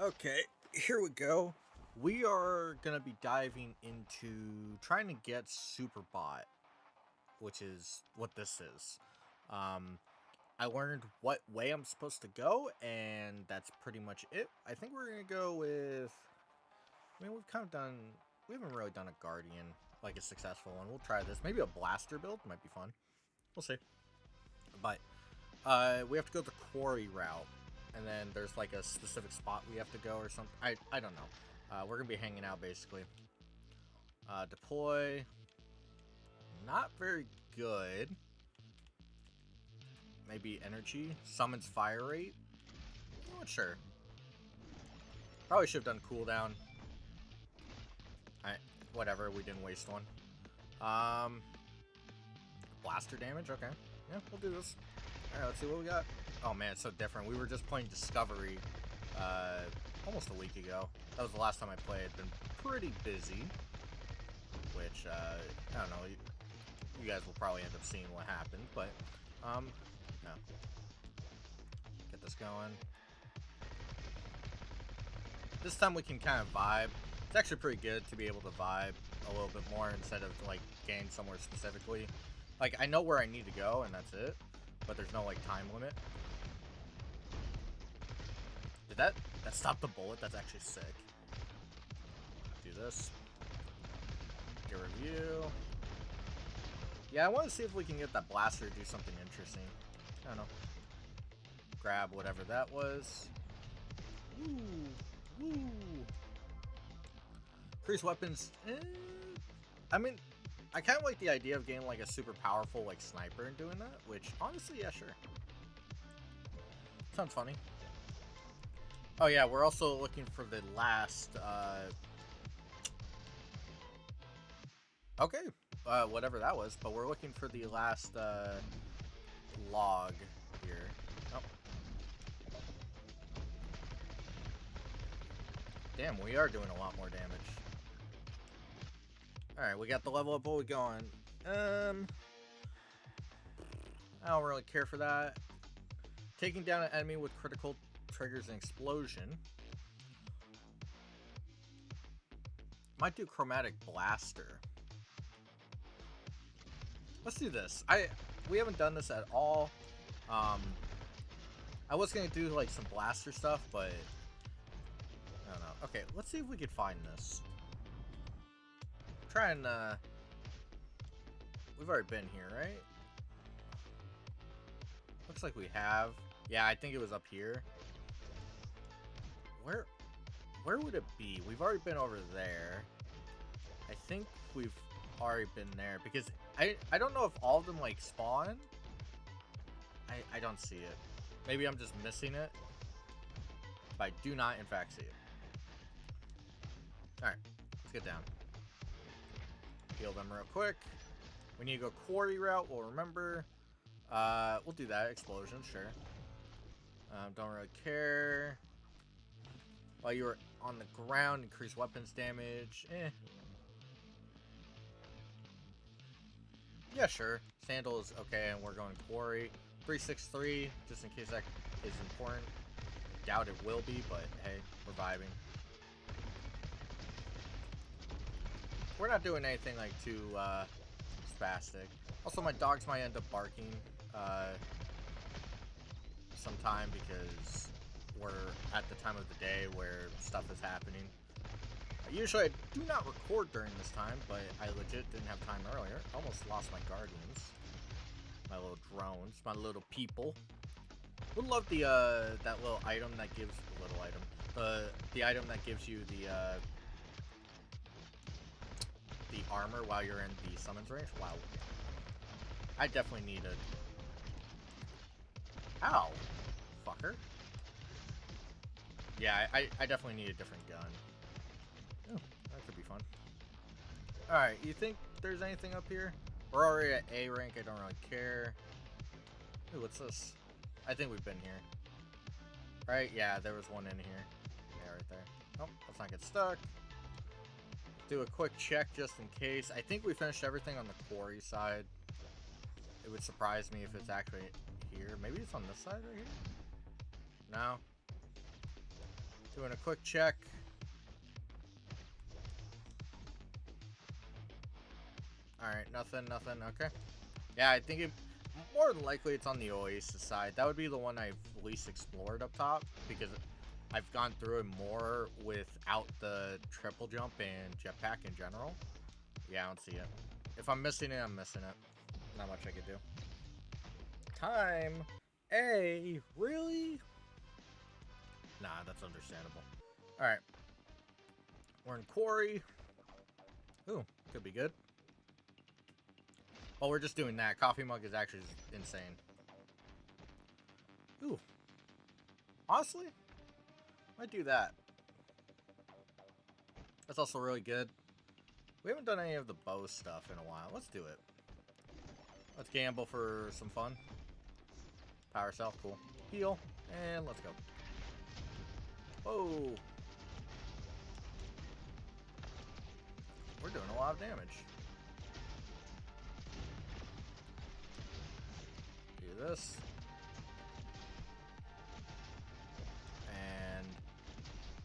Okay, here we go. We are gonna be diving into trying to get Superbot, which is what this is. Um, I learned what way I'm supposed to go, and that's pretty much it. I think we're gonna go with. I mean, we've kind of done. We haven't really done a Guardian, like a successful one. We'll try this. Maybe a Blaster build might be fun. We'll see. But we have to go the quarry route, and then there's like a specific spot we have to go or something. I don't know. We're gonna be hanging out basically. Deploy, not very good. Maybe energy, summons fire rate. I'm not sure. Probably should have done cooldown. Whatever, we didn't waste one. Blaster damage, okay. Yeah, we'll do this. Alright, let's see what we got. Oh man, it's so different. We were just playing Discovery almost a week ago. That was the last time I played. Been pretty busy. Which, I don't know. You guys will probably end up seeing what happened. But, no. Get this going. This time we can kind of vibe. It's actually pretty good to be able to vibe a little bit more instead of, like, getting somewhere specifically. Like, I know where I need to go, and that's it. But there's no, like, time limit. Did that stop the bullet? That's actually sick. Do this. Get review. Yeah, I want to see if we can get that blaster to do something interesting. I don't know. Grab whatever that was. Woo! Woo! Increase weapons. I mean, I kind of like the idea of getting like a super powerful like sniper and doing that, which honestly, yeah, sure. Sounds funny. Oh yeah, we're also looking for the last, okay, whatever that was, but we're looking for the last, log here. Oh. Damn, we are doing a lot more damage. Alright, we got the level up bullet going. I don't really care for that. Taking down an enemy with critical triggers an explosion. Might do chromatic blaster. Let's do this. We haven't done this at all. I was gonna do like some blaster stuff, but I don't know. Okay, let's see if we can find this. Try and we've already been here, right? Looks like we have. Yeah, I think it was up here. Where would it be? We've already been over there. I think we've already been there because I don't know if all of them like spawn. I don't see it. Maybe I'm just missing it. But I do not in fact see it. Alright, let's get down. Heal them real quick. We need to go quarry route, we'll remember. We'll do that. Explosion, sure. Don't really care. While you were on the ground, increase weapons damage. Yeah, sure. Sandal is okay, and we're going quarry. 363, just in case that is important. Doubt it will be, but hey, we're vibing. We're not doing anything like too spastic. Also, my dogs might end up barking sometime because we're at the time of the day where stuff is happening. Usually I do not record during this time, but I legit didn't have time earlier. Almost lost my guardians. My little drones, my little people. Would love the that little item that gives the item that gives you the armor while you're in the summons range. Wow. I definitely need it. Ow, fucker. Yeah, I definitely need a different gun. Oh, that could be fun. Alright, you think there's anything up here? We're already at A rank, I don't really care. Ooh, what's this? I think we've been here. Right? Yeah, there was one in here. Yeah, right there. Oh, let's not get stuck. Do a quick check just in case. I think we finished everything on the quarry side. It would surprise me if it's actually here. Maybe it's on this side right here? No. Do Doing a quick check. Alright, nothing. Okay. Yeah, I think more than likely it's on the Oasis side. That would be the one I've least explored up top, because I've gone through it more without the triple jump and jetpack in general. Yeah, I don't see it. If I'm missing it, I'm missing it. Not much I could do. Time A? Really? Nah, that's understandable. Alright. We're in Quarry. Ooh, could be good. Well, we're just doing that. Coffee mug is actually insane. Ooh. Honestly, might do that. That's also really good. We haven't done any of the bow stuff in a while. Let's do it. Let's gamble for some fun. Power cell, cool. Heal, and let's go. Whoa. We're doing a lot of damage. Do this. And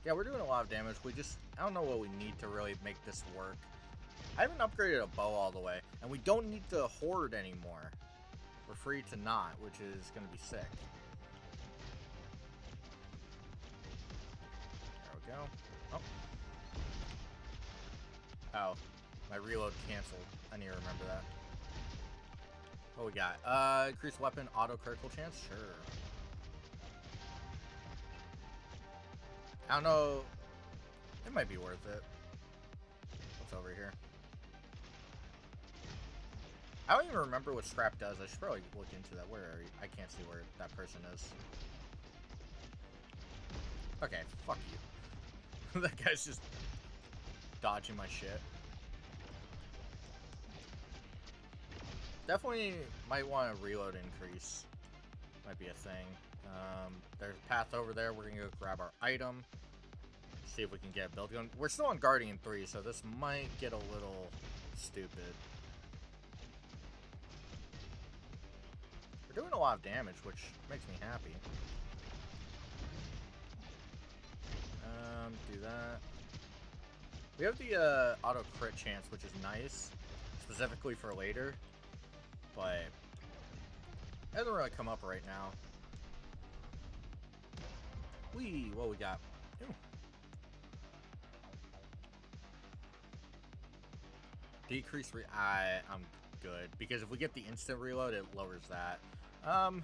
yeah, we're doing a lot of damage. I don't know what we need to really make this work. I haven't upgraded a bow all the way, and we don't need to hoard anymore. We're free to not, which is going to be sick. There we go. Oh, my reload canceled. I need to remember that. What we got? Increased weapon auto critical chance? Sure. I don't know. It might be worth it. What's over here? I don't even remember what Scrap does. I should probably look into that. Where are you? I can't see where that person is. Okay, fuck you. That guy's just dodging my shit. Definitely might want a reload increase. Might be a thing. There's a path over there. We're gonna go grab our item. See if we can get a build going. We're still on Guardian 3, so this might get a little stupid. We're doing a lot of damage, which makes me happy. Do that. We have the auto crit chance, which is nice, specifically for later, but it doesn't really come up right now. What we got? Ooh. Decrease I'm good, because if we get the instant reload, it lowers that. I'm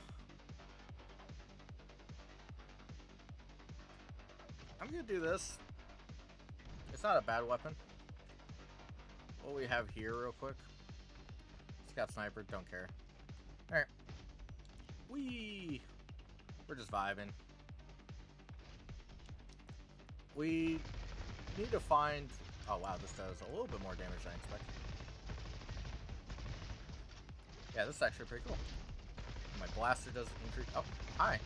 gonna do this. It's not a bad weapon. What we have here real quick. Scout sniper, don't care. Alright. We're just vibing. We need to find... Oh wow, this does a little bit more damage than I expected. Yeah, this is actually pretty cool. My blaster does increase... Oh, hi.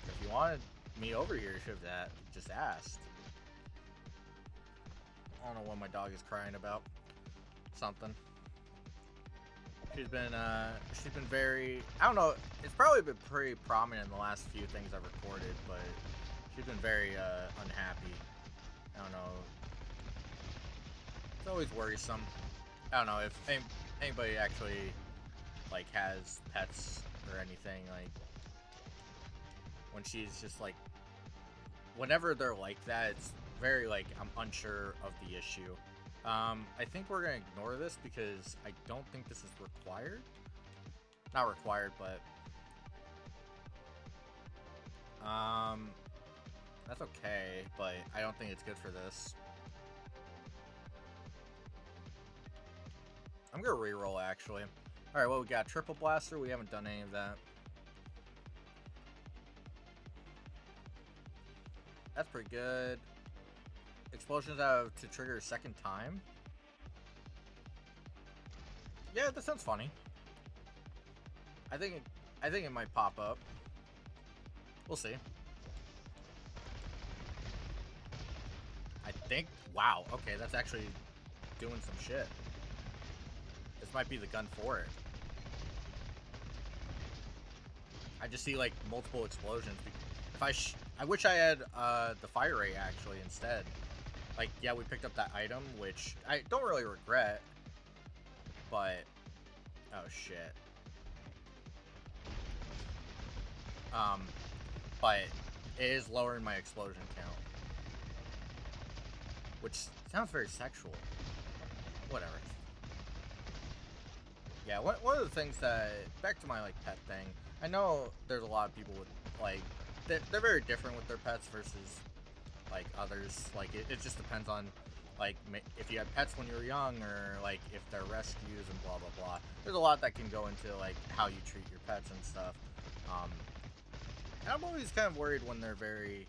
If you wanted me over here, you should have just asked. I don't know what my dog is crying about. Something. She's been very... I don't know, it's probably been pretty prominent in the last few things I've recorded, but she's been very unhappy. I don't know. It's always worrisome. I don't know if anybody actually like has pets or anything, like when she's just like, whenever they're like that, it's very like, I'm unsure of the issue. I think we're gonna ignore this because I don't think this is required. Not required, but that's okay, but I don't think it's good for this. I'm gonna reroll actually. Alright, what we got? Triple blaster, we haven't done any of that. That's pretty good. Explosions out to trigger a second time. Yeah, that sounds funny. I think it might pop up. We'll see. I think... Wow, okay, that's actually doing some shit. This might be the gun for it. I just see, like, multiple explosions. If I wish I had the fire rate actually instead. Like, yeah, we picked up that item, which I don't really regret, but oh shit. Um, but it is lowering my explosion count, which sounds very sexual. Whatever. Yeah, one of the things that, back to my, like, pet thing, I know there's a lot of people with, like, they're very different with their pets versus, like, others. Like, it just depends on, like, if you had pets when you were young, or, like, if they're rescues and blah, blah, blah. There's a lot that can go into, like, how you treat your pets and stuff. And I'm always kind of worried when they're very,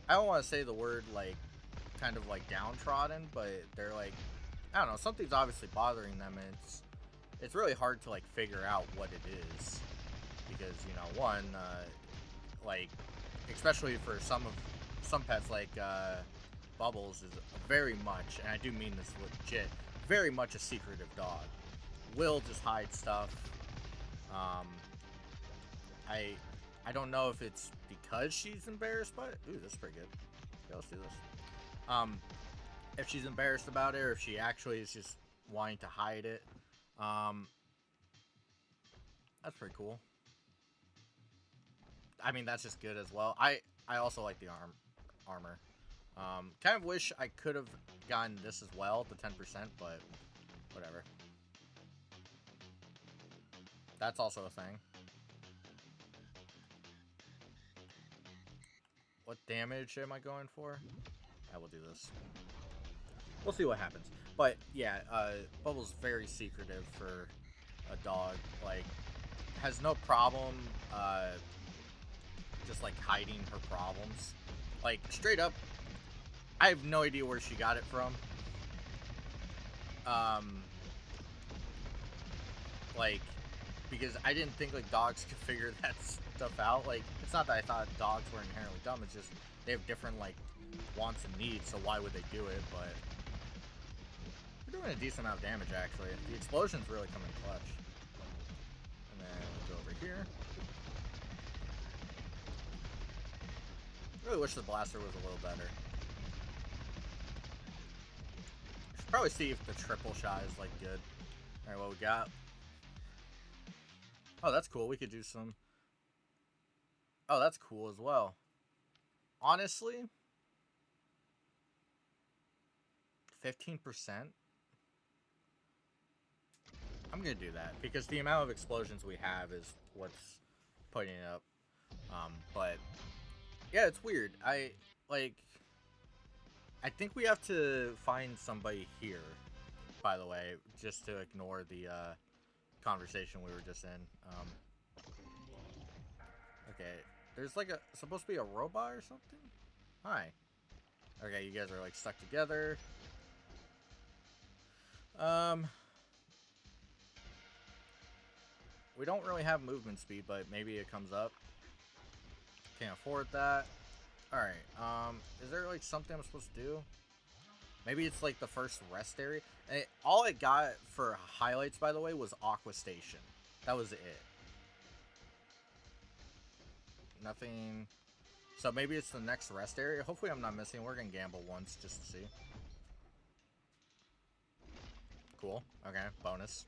I don't want to say the word, like, kind of, like, downtrodden, but they're, like, I don't know, something's obviously bothering them, and it's really hard to, like, figure out what it is, because, you know, one, like, especially for some pets, like, Bubbles is very much, and I do mean this legit, very much a secretive dog. Will just hide stuff. I don't know if it's because she's embarrassed by it. Ooh, this is pretty good. Yeah, let's do this. If she's embarrassed about it, or if she actually is just wanting to hide it. That's pretty cool. I mean, that's just good as well. I also like the armor. Kind of wish I could have gotten this as well, the 10%, but whatever. That's also a thing. What damage am I going for? I will do this. We'll see what happens. But yeah, Bubble's very secretive for a dog. Like, has no problem just like hiding her problems. Like, straight up, I have no idea where she got it from. Like, because I didn't think like dogs could figure that stuff out. Like, it's not that I thought dogs were inherently dumb. It's just they have different like wants and needs. So why would they do it? But we're doing a decent amount of damage actually. The explosion's really coming clutch. And then we'll go over here. Really wish the blaster was a little better. Should probably see if the triple shot is like good. Alright, what we got? Oh, that's cool. We could do some. Oh, that's cool as well. Honestly, 15%. I'm gonna do that because the amount of explosions we have is what's putting it up. But yeah, it's weird. I think we have to find somebody here, by the way, just to ignore the conversation we were just in. Okay, there's like supposed to be a robot or something? Hi. Okay, you guys are like stuck together. We don't really have movement speed, but maybe it comes up. Can't afford that. Alright, is there like something I'm supposed to do? Maybe it's like the first rest area. And all I got for highlights, by the way, was Aqua Station. That was it. Nothing. So maybe it's the next rest area. Hopefully I'm not missing. We're gonna gamble once just to see. Cool. Okay, bonus.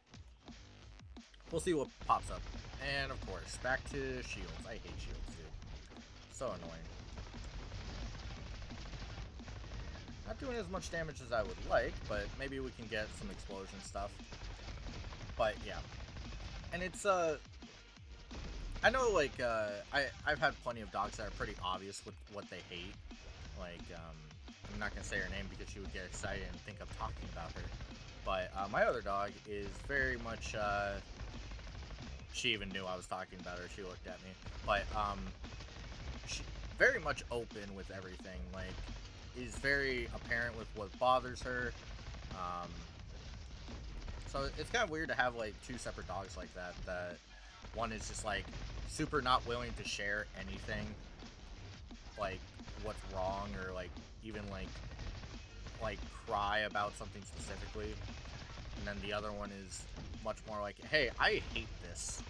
We'll see what pops up. And of course, back to shields. I hate shields, dude. So annoying. Not doing as much damage as I would like, but maybe we can get some explosion stuff. But yeah. And it's I know, like, I've had plenty of dogs that are pretty obvious with what they hate. Like, I'm not gonna say her name because she would get excited and think I'm talking about her. But my other dog is very much, she even knew I was talking about her. She looked at me. But she very much open with everything. Like, is very apparent with what bothers her. So it's kind of weird to have like two separate dogs like that. That one is just like super not willing to share anything, like what's wrong, or like even like cry about something specifically, and then the other one is much more like, hey, I hate this,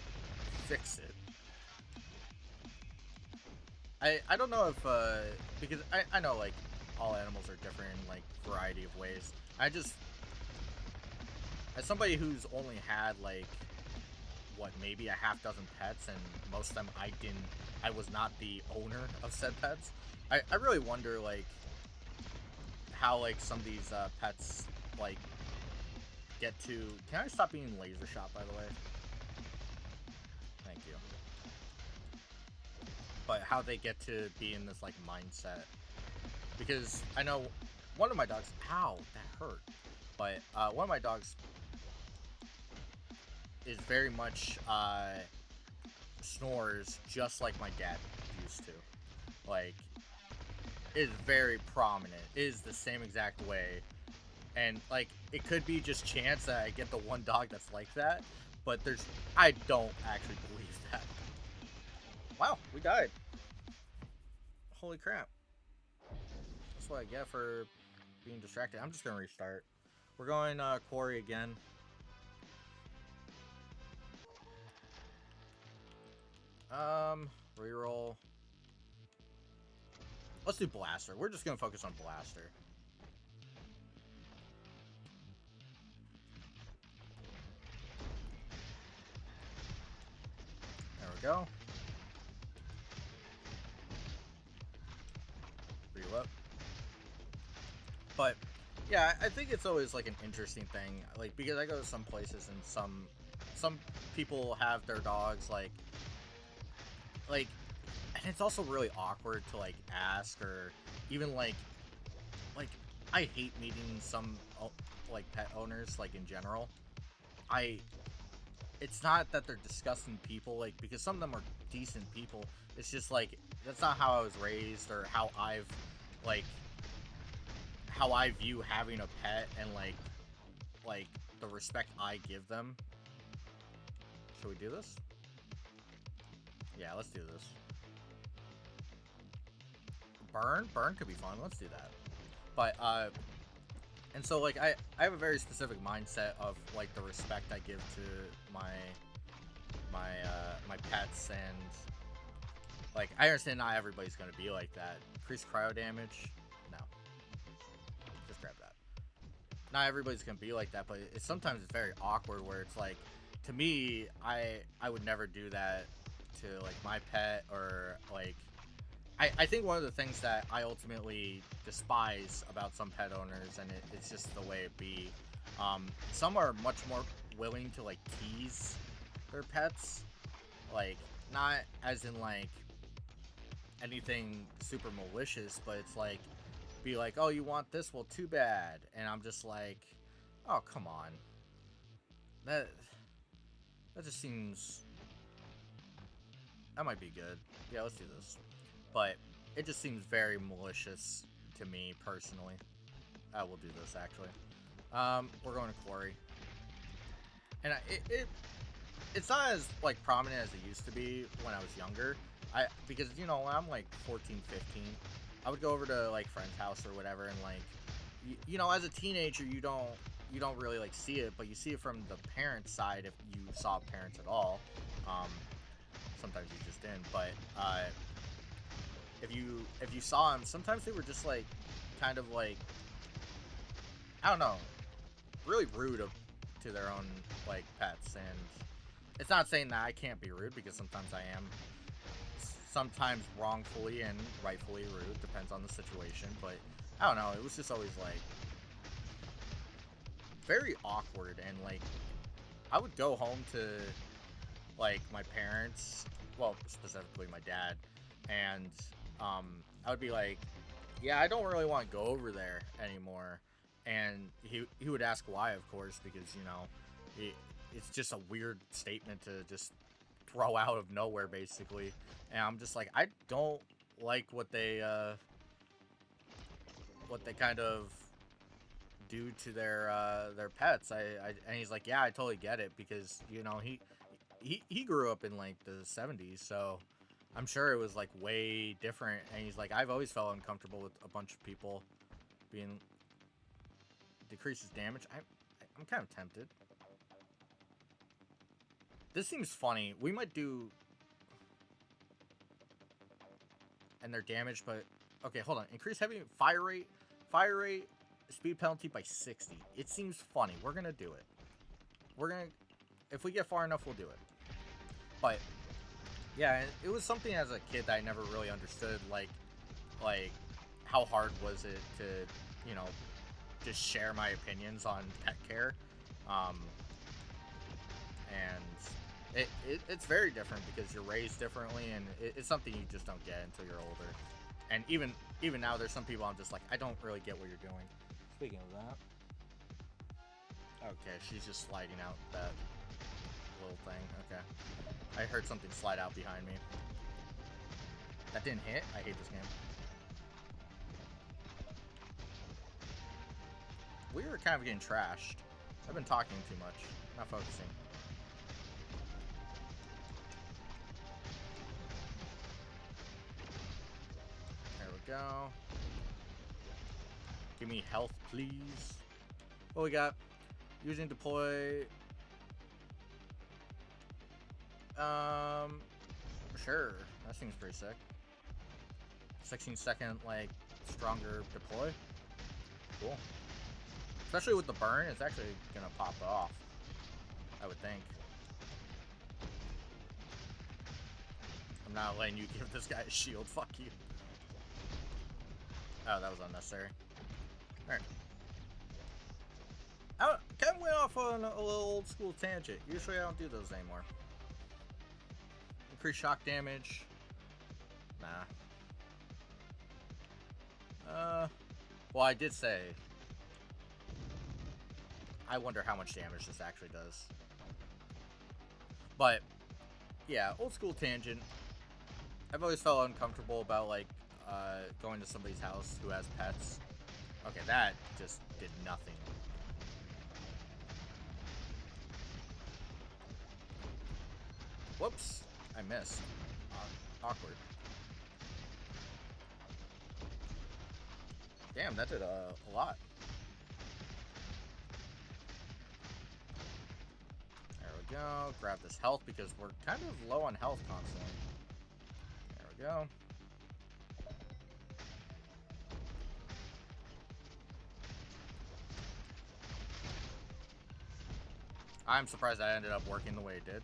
fix it. I don't know if because I know like all animals are different in like variety of ways. I just, as somebody who's only had like what, maybe a half dozen pets, and most of them I was not the owner of said pets. I really wonder like how like some of these pets like get to. Can I stop being laser shot, by the way? Thank you. But how they get to be in this like mindset, because I know one of my dogs. Ow, that hurt. But one of my dogs is very much snores just like my dad used to. Like, is very prominent. Is the same exact way. And like, it could be just chance that I get the one dog that's like that, but I don't actually believe that. Wow, we died. Holy crap. That's what I get for being distracted. I'm just gonna restart. We're going Quarry again. Reroll. Let's do Blaster. We're just gonna focus on Blaster. There we go. Reload. But yeah, I think it's always like an interesting thing, like because I go to some places and some people have their dogs like, and it's also really awkward to like ask, or even like I hate meeting some like pet owners like in general. I It's not that they're disgusting people, like, because some of them are decent people. It's just like that's not how I was raised, or like how I view having a pet, and like the respect I give them. Should we do this? Yeah, let's do this. Burn could be fun. Let's do that. But and so like I have a very specific mindset of like the respect I give to my pets, and like I understand not everybody's gonna be like that. Increase cryo damage? No. Just grab that. Not everybody's gonna be like that, but sometimes it's very awkward where it's like, to me, I would never do that to like my pet, or like I think one of the things that I ultimately despise about some pet owners, and it's just the way it be, some are much more willing to like tease their pets, like not as in like anything super malicious, but it's like, be like, oh, you want this? Well, too bad. And I'm just like, oh, come on. That that just seems, that might be good. Yeah, let's do this. But it just seems very malicious to me personally. I will do this actually. We're going to Quarry, and it's not as like prominent as it used to be when I was younger. Because when I'm like 14, 15, I would go over to like friend's house or whatever, and like as a teenager you don't really like see it, but you see it from the parents' side if you saw parents at all. Um, Sometimes you just didn't, but if you saw them, sometimes they were just like kind of like, I don't know, really rude to their own like pets. And it's not saying that I can't be rude, because sometimes I am, sometimes wrongfully and rightfully rude, depends on the situation. But I don't know, it was just always like very awkward, and like I would go home to like my parents, well, specifically my dad, and I would be like, yeah, I don't really want to go over there anymore. And he would ask why, of course, because it's just a weird statement to just throw out of nowhere, basically. And I'm just like, I don't like what they kind of do to their pets. And he's like, yeah, I totally get it, because he grew up in like the 70s, so I'm sure it was like way different. And he's like, I've always felt uncomfortable with a bunch of people being, decreases damage. I'm kind of tempted. This seems funny. We might do, and their damage, but okay, hold on. Increase heavy fire rate, speed penalty by 60. It seems funny. We're gonna do it. If we get far enough, we'll do it. But yeah, it was something as a kid that I never really understood. Like how hard was it to, you know, just share my opinions on pet care, and it's very different because you're raised differently, and it's something you just don't get until you're older. And even now, there's some people I'm just like, I don't really get what you're doing. Speaking of that, okay, she's just sliding out that little thing. Okay, I heard something slide out behind me. That didn't hit. I hate this game. We were kind of getting trashed. I've been talking too much, not focusing. There we go. Give me health, please. What we got? Using deploy. Sure. That seems pretty sick. 16-second, like, stronger deploy. Cool. Especially with the burn, it's actually gonna pop off, I would think. I'm not letting you give this guy a shield. Fuck you. Oh, that was unnecessary. Alright. I kind of went off on a little old school tangent. Usually I don't do those anymore. Increase shock damage. Nah. Well, I did say, I wonder how much damage this actually does. But, yeah, old school tangent. I've always felt uncomfortable about, like, going to somebody's house who has pets. Okay, that just did nothing. Whoops, I missed. Awkward. Damn, that did a lot. There we go. Grab this health because we're kind of low on health constantly. There we go. I'm surprised that ended up working the way it did.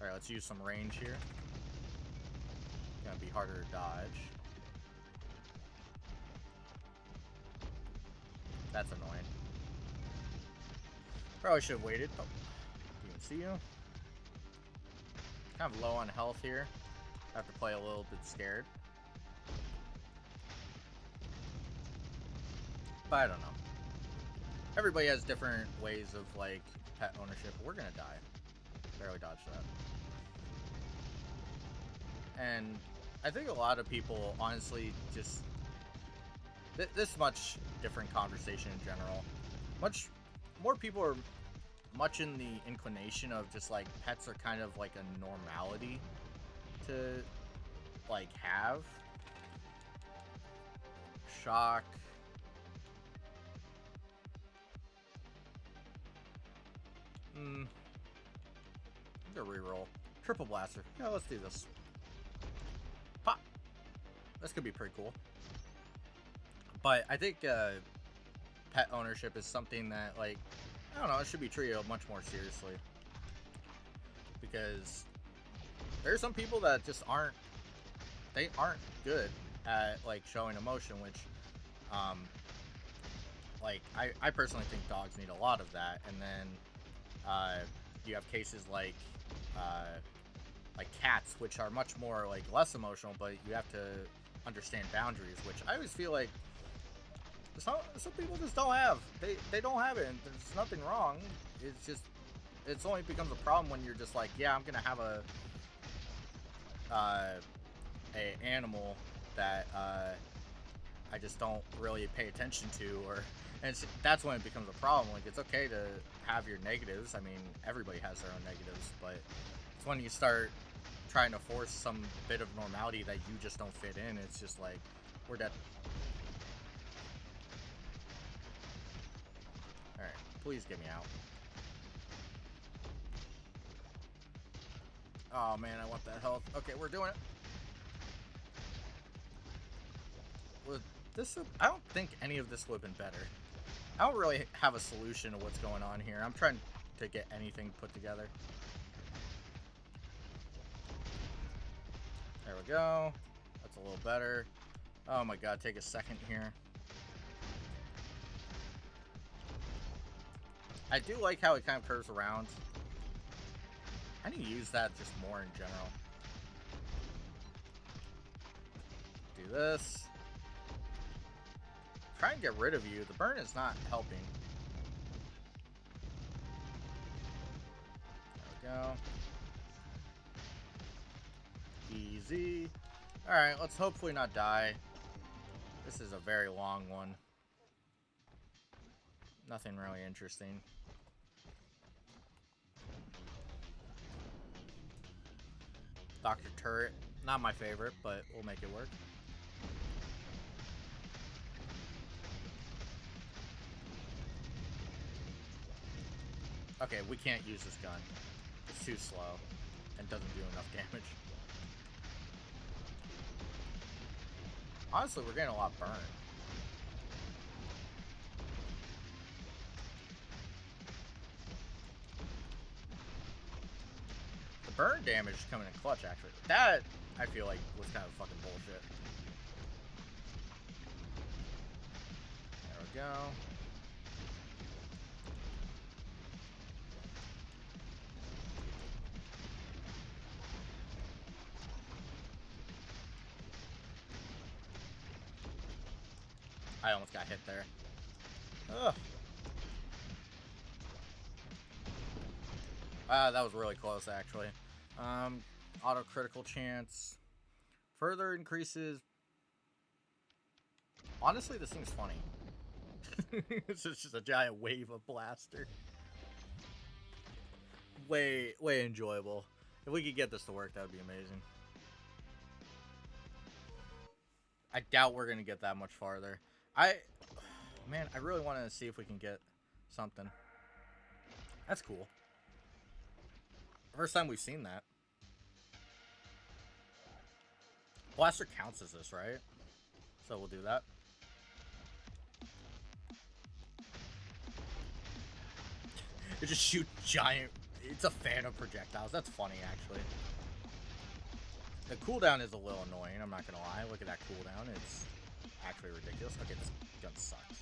Alright, let's use some range here. Gonna be harder to dodge. That's annoying. Probably should have waited. Oh, you can see you. Kind of low on health here. Have to play a little bit scared. But I don't know. Everybody has different ways of, like, pet ownership. We're gonna die. Barely dodged that. And I think a lot of people, honestly, just... this much different conversation in general. Much more people are much in the inclination of just, like, pets are kind of like a normality to, like, have. Shock. I'm gonna reroll. Triple blaster. Yeah, let's do this. Pop! This could be pretty cool. But I think pet ownership is something that, like, I don't know, it should be treated much more seriously. Because there's some people that just aren't good at, like, showing emotion, which, like, I personally think dogs need a lot of that. And then you have cases like cats, which are much more, like, less emotional, but you have to understand boundaries, which I always feel like some people just don't have. They don't have it, and there's nothing wrong. It's just, it's only becomes a problem when you're just like, yeah, I'm gonna have a animal that I just don't really pay attention to, and that's when it becomes a problem. Like, it's okay to have your negatives. I mean, everybody has their own negatives, but it's when you start trying to force some bit of normality that you just don't fit in. It's just like, we're dead. Alright, please get me out. Oh man, I want that health. Okay, we're doing it. Would this? I don't think any of this would have been better. I don't really have a solution to what's going on here. I'm trying to get anything put together. There we go. That's a little better. Oh my god, take a second here. I do like how it kind of curves around. I need to use that just more in general. Do this. Try and get rid of you. The burn is not helping. There we go. Easy. Alright, let's hopefully not die. This is a very long one. Nothing really interesting. Dr. Turret. Not my favorite, but we'll make it work. Okay, we can't use this gun. It's too slow and doesn't do enough damage. Honestly, we're getting a lot burned. The burn damage is coming in clutch, actually. That, I feel like, was kind of fucking bullshit. There we go. I almost got hit there. Ugh. That was really close, actually. Auto critical chance. Further increases. Honestly, this thing's funny. It's just a giant wave of blaster. Way enjoyable. If we could get this to work, that would be amazing. I doubt we're gonna get that much farther. Man, I really want to see if we can get something. That's cool. First time we've seen that. Blaster counts as this, right? So we'll do that. It just shoots giant. It's a fan of projectiles. That's funny, actually. The cooldown is a little annoying, I'm not gonna lie. Look at that cooldown. It's actually ridiculous. Okay, this gun sucks.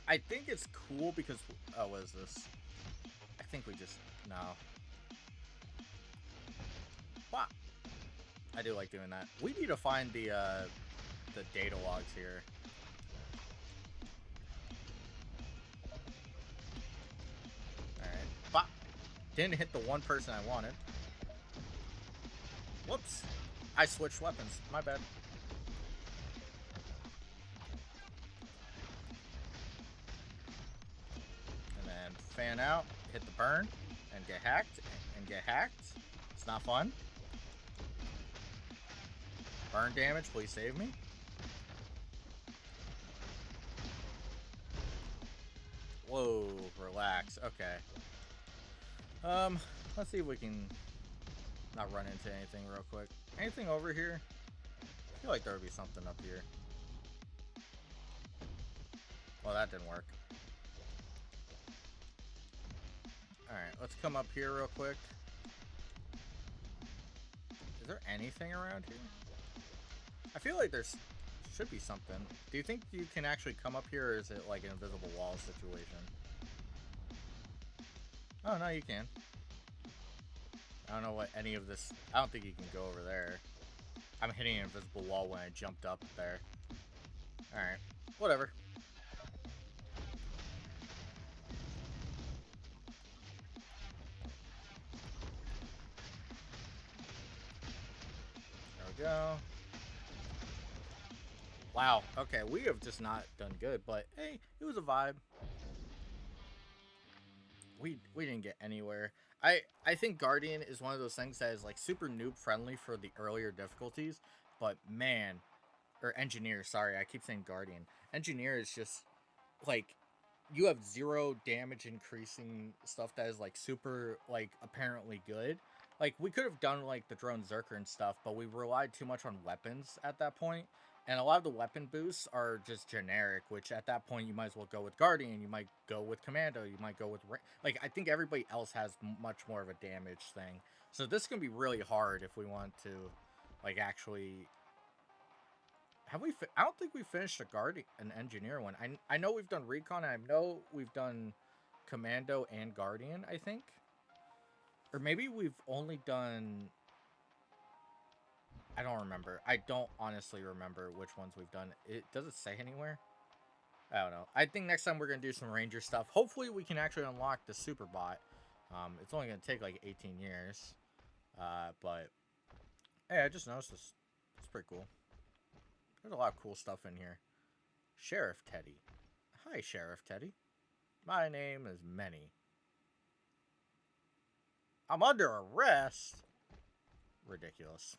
I think it's cool because... Oh, what is this? I think we just... No. Wow. I do like doing that. We need to find the data logs here. Alright. Bop. Didn't hit the one person I wanted. Whoops. I switched weapons. My bad. And then fan out, hit the burn, and get hacked, and get hacked. It's not fun. Burn damage, please save me. Whoa, relax. Okay. Let's see if we can not run into anything real quick. Anything over here? I feel like there would be something up here. Well, that didn't work. Alright, let's come up here real quick. Is there anything around here? I feel like there's should be something. Do you think you can actually come up here, or is it like an invisible wall situation? Oh, no, you can. I don't know what any of this... I don't think you can go over there. I'm hitting an invisible wall when I jumped up there. Alright. Whatever. There we go. Wow. Okay, we have just not done good, but hey, it was a vibe. We didn't get anywhere. I think Guardian is one of those things that is like super noob friendly for the earlier difficulties, but man, or Engineer, sorry, I keep saying Guardian. Engineer is just like you have 0 damage increasing stuff that is like super like apparently good. Like we could have done like the drone Zerker and stuff, but we relied too much on weapons at that point. And a lot of the weapon boosts are just generic, which at that point you might as well go with Guardian, you might go with Commando, you might go with like I think everybody else has much more of a damage thing. So this can be really hard if we want to like actually have we? I don't think we finished a guard, an engineer one. I know we've done recon. I know we've done commando and guardian. I think, or maybe we've only done. I don't remember. I don't honestly remember which ones we've done. It does it say anywhere? I don't know. I think next time we're gonna do some ranger stuff. Hopefully, we can actually unlock the super bot. It's only gonna take like 18 years. But hey, I just noticed this. It's pretty cool. There's a lot of cool stuff in here. Sheriff Teddy. Hi, Sheriff Teddy. My name is Many. I'm under arrest. Ridiculous.